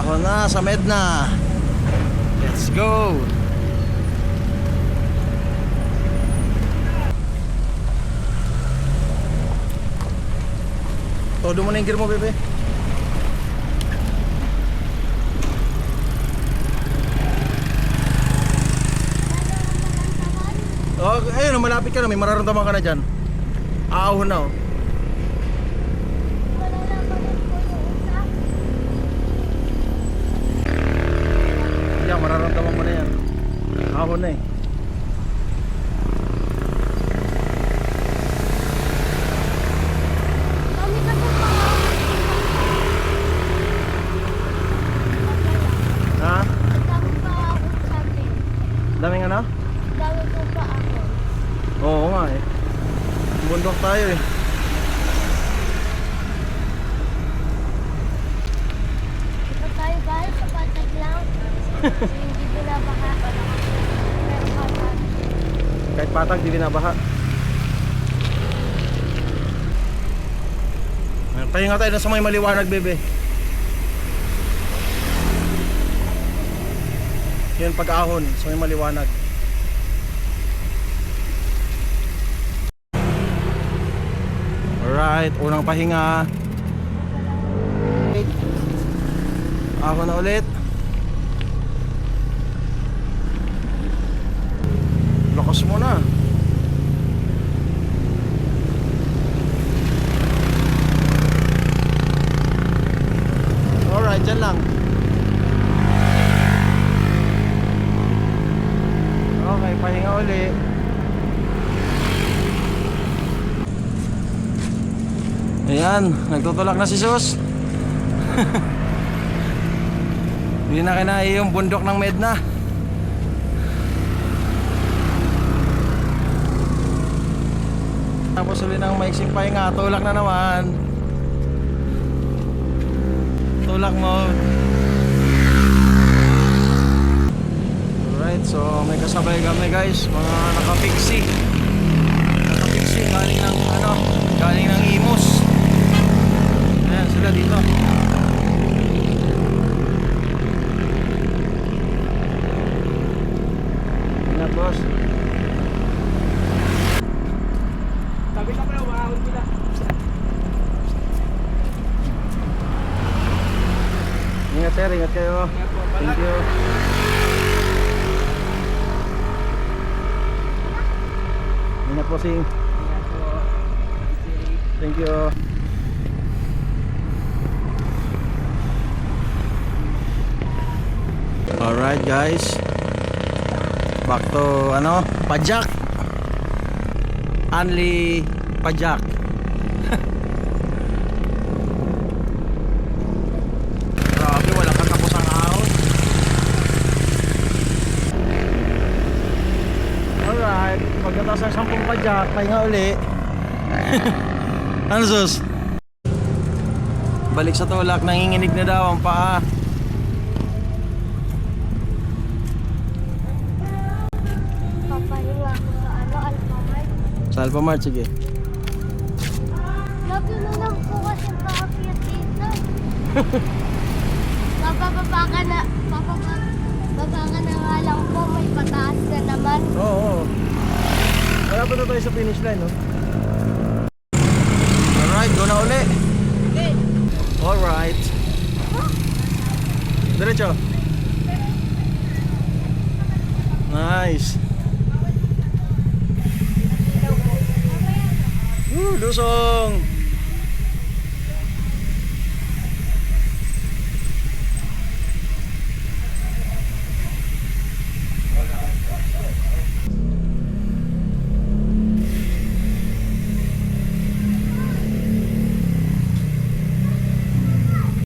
Ako na sa Medna. Let's go. Todo mo na yung gear mo, bebe. Oh, ayun, malapit ka na, may mararamdaman ka na dyan. Aahon na, oh. Yan, mararamdaman mo na yan. Ahon na eh. Ha? Daming ano? Dami ko pa ako. Oo nga eh. Bundok tayo eh. Ito tayo guys, sa patag lang. Hindi binabaha. Pero patag. Kahit patag, di binabaha. Pahinga tayo sa may maliwanag, bebe. Yun pag-ahon sa may maliwanag. Alright, unang pahinga. Ahon na ulit. Lakas mo na. Alright, dyan lang. Okay, pahinga uli. Ayan, nagtutulak na si Sus. Hindi na kinaya yung bundok ng Medna. Tapos uli ng maiksing pahinga, tulak na naman. Tulak mode. Alright, so may kasabay kami guys, mga naka-fixie. Naka-fixie galing ng galing ng Imus. Ayan sila dito. Ingat boss. Sabi ka pala, makahon sila. Ingat sir, ingat kayo. Thank you. Ingat po sing. Thank you. Alright guys, back to Pajak. Only Pajak. Grabe, wala katapos ang ahon. Alright, pagkatapos ng 10 Pajak, pahinga uli. Ano sus? Balik sa tulak, nanginginig na daw ang paa. Papahinga ako sa Alphamart. Sa Alphamart, sige. Lagi na lang po kasi paakyat dito. Bababa ka na nga lang po, may pataas na naman. Oo. Wala pa na tayo sa finish line, no? Alright, go na uli. Alright. Diretso. Nice. Lusong.